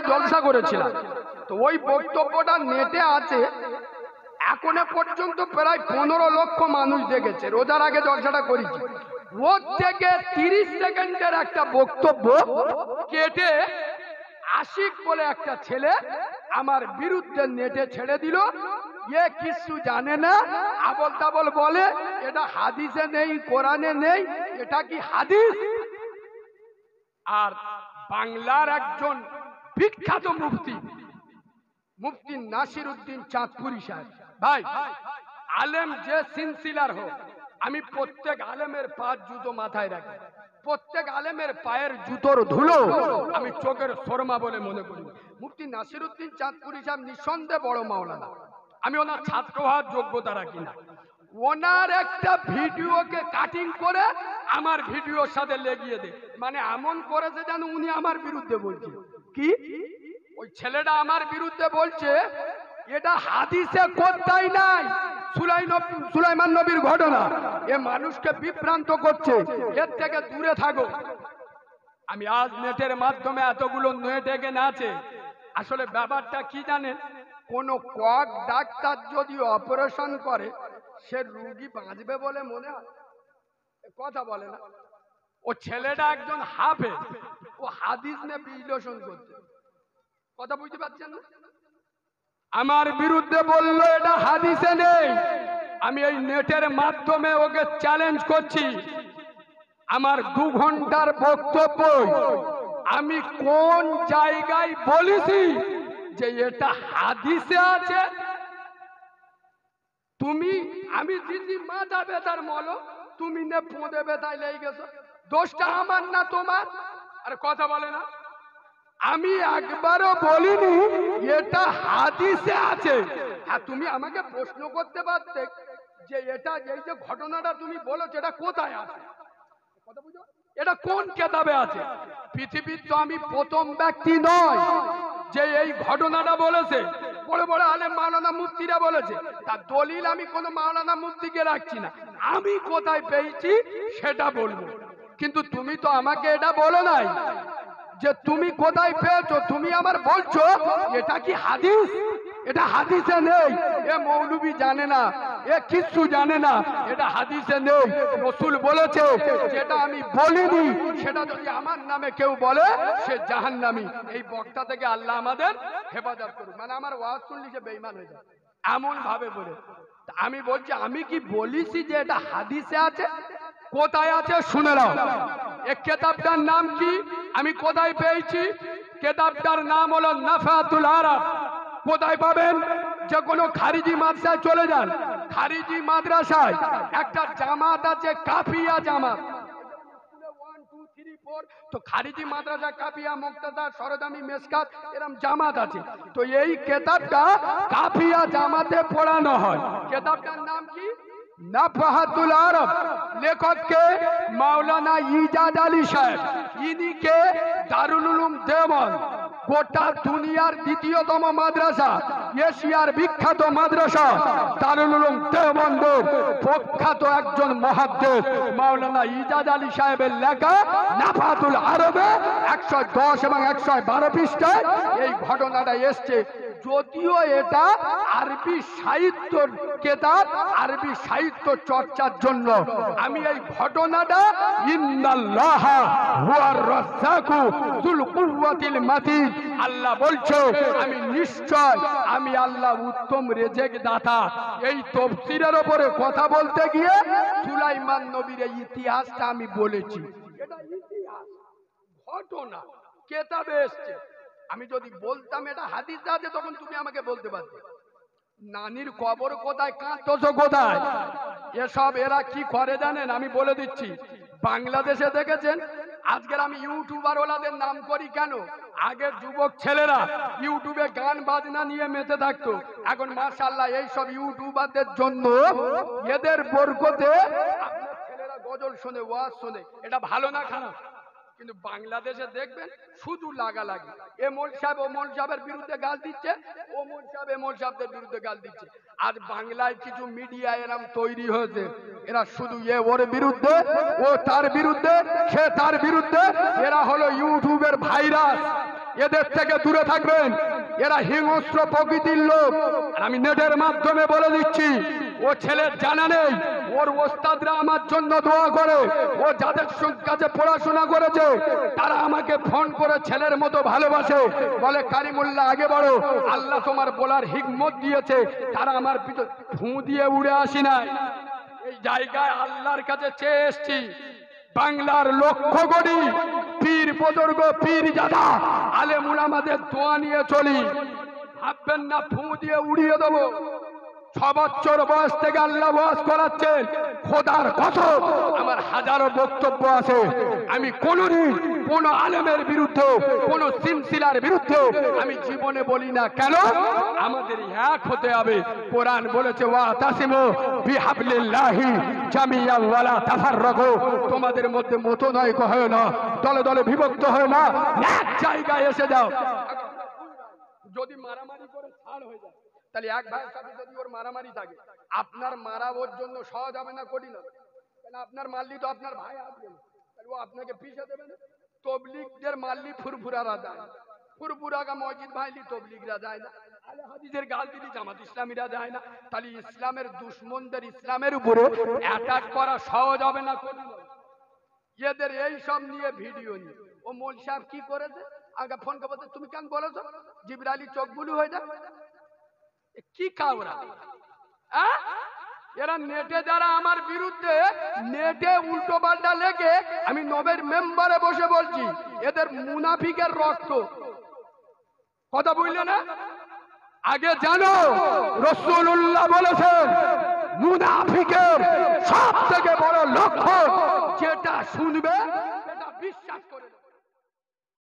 জলসা করেছিলাম, তো ওই বক্তব্যটা নেটে আছে। এখনো পর্যন্ত প্রায় 15 লক্ষ মানুষ দেখেছে। রোজার আগে জলসাটা করেছি, ওর থেকে 30 সেকেন্ডের একটা বক্তব্য কেটে আশিক বলে একটা ছেলে আমার বিরুদ্ধে নেটে ছেড়ে দিল। এ কিছু জানে না, আবল তাবল বলে, এটা হাদিসে নেই, কোরআনে নেই, এটা কি হাদিস? আর বাংলার একজন বিখ্যাত মুফতি নাসিরউদ্দিন চাঁদপুরি সাহেব, ভাই আলেম যে সিলসিলার হোক, আমি প্রত্যেক আলেমের পা জুতো মাথায় রাখি, প্রত্যেক আলেমের পায়ের জুতোর ধুলো আমি চোখের শর্মা বলে মনে করি। মুফতি নাসিরউদ্দিন চাঁদপুরি সাহেব নিঃসন্দেহে বড় মাওলানা, আমি ওনার ছাত্র হওয়ার যোগ্যতা রাখি না। ওনার একটা ভিডিওকে কাটিং করে আমার ভিডিওর সাথে লেগিয়ে দে, মানে এমন করেছে যেন উনি আমার বিরুদ্ধে বলছে। কি ওই ছেলেটা আমার বিরুদ্ধে বলছে, এটা হাদিসে কোথায় নাই, সুলাইমান নবীর ঘটনা। এ মানুষকে বিভ্রান্ত করছে, এর থেকে দূরে থাকো। আমি আজ নেটের মাধ্যমে এতগুলো নেট এগেন আছে, আসলে ব্যাপারটা কি জানেন, কোন কক ডাক্তার যদি অপারেশন করে সে রোগী বাঁচবে বলে মনে হয়? কথা বলে না। ও ছেলেটা একজন হাফেজ, ও হাদিস নিয়ে বিশ্লেষণ করছে, কথা বুঝতে পারছেন না? আমার বিরুদ্ধে বললো এটা হাদিসে নেই। আমি এই নেটের মাধ্যমে ওকে চ্যালেঞ্জ করছি, আমার 2 ঘন্টার বক্তব্য আমি কোন জায়গায় বলেছি যে এটা হাদিসে আছে? তুমি আমি দিদি মাথা ব্যথার মলো, তুমি নে পোঁদে ব্যথায় লেগে গেছো, দোষটা আমার না তোমার? আর কথা বলে না। আমি একবারও বলিনি এটা হাদিসে আছে। আর তুমি আমাকে প্রশ্ন করতে পারতে যে এটা এই যে ঘটনাটা তুমি বলেছো এটা কোথায় আছে, কথা বুঝো, এটা কোন কিতাবে আছে? পৃথিবীর তো আমি প্রথম ব্যক্তি নয় যে এই ঘটনাটা বলেছে, বড় বড় আলেম মাওলানা মুফতিরা বলেছে। তার দলিল আমি কোন মাওলানা মুফতিকে রাখছি না, আমি কোথায় পেয়েছি সেটা বলবো। কিন্তু তুমি তো আমাকে এটা বলো নাই যে তুমি কোথায় পেয়েছো, তুমি আমার বলছো এটা কি হাদিস? এটা হাদিসে নেই। এ মৌলবি জানে না, এ কিচ্ছু জানে না, এটা হাদিসে নেই। রাসূল বলেছে যেটা আমি বলিনি সেটা যদি আমার নামে কেউ বলে সে জাহান্নামী। এই বক্তা থেকে আল্লাহ আমাদের হেফাজত করুক। মানে আমার ওয়াজ শুনলি সে বেঈমান হয়ে যায় এমন ভাবে বলে। আমি বলছি আমি কি বলিছি যে এটা হাদিসে আছে? কোথায় আছে শুনে নাও। এই কিতাবটার নাম কি, আমি কোথায় পেয়েছি? কিতাবটার নাম হলো নাফাতুল আরাব। কোথায় পাবেন? যে কোনো খারিজি মাদ্রাসায় চলে যান, খারিজি মাদ্রাসায় একটা জামাত আছে, কাফিয়া জামাত। 1 2 3 4 তো খারিজি মাদ্রাসা, কাফিয়া, মুক্তাদা, সরদামি, মেসকাত এরকম জামাত আছে। তো এই কিতাবটা কাফিয়া জামাতে পড়ানো হয়। কিতাবটার নাম কি? নাফাহাতুল আরব। লেখক কে? মাওলানা ইজাদ আলী সাহেব। ইনি কে? দারুল উলুম দেওবন্দ, গোটা দুনিয়ার দ্বিতীয়তম মাদ্রাসা, এশিয়ার বিখ্যাত মাদ্রাসা দারুল উলুম দেওবন্দ প্রখ্যাত একজন মুহাদ্দিস মাওলানা ইজাদ আলী সাহেবের লেখা নাফাহাতুল আরবে 110 এবং 112 পৃষ্ঠায় এই ঘটনাটা এসছে। যদিও এটা আরবি সাহিত্যর কিতাব, আরবি সাহিত্য চর্চার জন্য আমি এই ঘটনাটা ইন্নাল্লাহা হুয়ার রাজ্জাকু যুল কুওয়াতিল মাতিন, আল্লাহ বলছে আমি নিশ্চয়, আমি আল্লাহ উত্তম রেজেক দাতা। এই তাফসীরের উপরে কথা বলতে গিয়ে সুলাইমান নবীর এই ইতিহাসটা আমি বলেছি। এটা ইতিহাস, ঘটনা কিতাবে এসেছে। আমি যদি বলতাম এটা হাদিসে আছে তখন তুমি আমাকে বলতে পারতে নানির কবর কোথায়, কাঁদছো কোথায়। এসব এরা কি করে জানেন? আমি বলে দিচ্ছি। বাংলাদেশে দেখেছেন, আজকের আমি ইউটিউবার ওলাদের নাম করি কেন? আগের যুবক ছেলেরা ইউটিউবে গান বাজনা নিয়ে মেতে থাকতো, এখন মাশাআল্লাহ এই সব ইউটিউবারদের জন্য এদের বরকতে আপনার ছেলেরা গজল শোনে, ওয়াজ শোনে। এটা ভালো না খারাপ? কিন্তু বাংলাদেশে দেখবেন শুধু লাগালাগি, এ মোল সাহেব ও মোল সাহেবের বিরুদ্ধে গাল দিচ্ছে, ও মোল সাহেব এ মোল সাহেবদের বিরুদ্ধে গাল দিচ্ছে। আজ বাংলায় কিছু মিডিয়া এরম তৈরি হয়েছে, এরা শুধু এ ওর বিরুদ্ধে, ও তার বিরুদ্ধে, সে তার বিরুদ্ধে। এরা হলো ইউটিউবের ভাইরাস, এদের থেকে দূরে থাকবেন, এরা হিংস্র প্রকৃতির লোক। আমি নেটের মাধ্যমে বলে দিচ্ছি, ও ছেলের জানা নেই, ওর ওস্তাদরা আমার জন্য দোয়া করে, ও যাদের কাছে পড়াশোনা করেছে তারা আমাকে ফোন করে ছেলের মতো ভালোবাসে, বলে কারিমুল্লাহ আগে বাড়ো, আল্লাহ তোমার বলার হিকমত দিয়েছে। তারা আমার পিছনে ফু দিয়ে উড়ে আসি নাই, এই জায়গায় আল্লাহর কাছে চেয়ে এসছি। বাংলার লক্ষ কোটি পীর বুজুর্গ, পীর জাদা, আলেম উলামাদের দোয়া নিয়ে চলি। ভাববেন না ফু দিয়ে উড়িয়ে দেবো। 6 বছর বয়স থেকে আল্লাহ ওয়াজ করাচ্ছেন, খোদার কসম আমার হাজারো বক্তব্য আছে। আমি কোনদিন কোন আলেমের বিরুদ্ধে, কোন সিলসিলার বিরুদ্ধে আমি জীবনে বলি না। কেন? আমাদের এক হতে হবে। কোরআন বলেছে ওয়াতাসিমু বিহাবলিল্লাহি জামিআন ওয়ালা তাফাররাকু, তোমাদের মধ্যে মতনৈক্য হয় না, দলে দলে বিভক্ত হয় না, এক জায়গায় এসে যাও। যদি মারামারি করে ছাড় হয়ে যায়, তাহলে এক ভাইয়ের সাথে যদি ওর মারামারি থাকে, আপনার মারা ওর জন্য সহজ হবে না কঠিন হবে? তাহলে আপনার মারলি তো আপনার ভাই আসবে না, তাহলে ও আপনাকে পিষে দেবে না? তবলিগদের মারলি ফুরফুরারা যায় না, ফুরফুরাগা মসজিদ ভাইলি তবলিগরা যায় না, আলে হাদিসের গাল দিলি জামাত ইসলামীরা যায় না। তাহলে ইসলামের দুশ্মনদের ইসলামের উপরে অ্যাটাক করা সহজ হবে না কঠিন হবে? এদের এই সব নিয়ে ভিডিও নিয়ে ও মোল সাহেব কি করেছে, আগে ফোন করে বলতে তুমি কেন বলেছো জিবরাইলি চোখ বুলু হয়ে যায়? কি কাওরা এরা নেটে যারা আমার বিরুদ্ধে নেটে উল্টো পাল্টা লেগে, আমি নবের মেম্বারে বসে বলছি, এদের মুনাফিকের রক্ত। কথা বুঝলে না? আগে জানো রাসূলুল্লাহ বলেছেন মুনাফিকের সব থেকে বড় লক্ষ্য যেটা শুনবে সেটা বিশ্বাস করে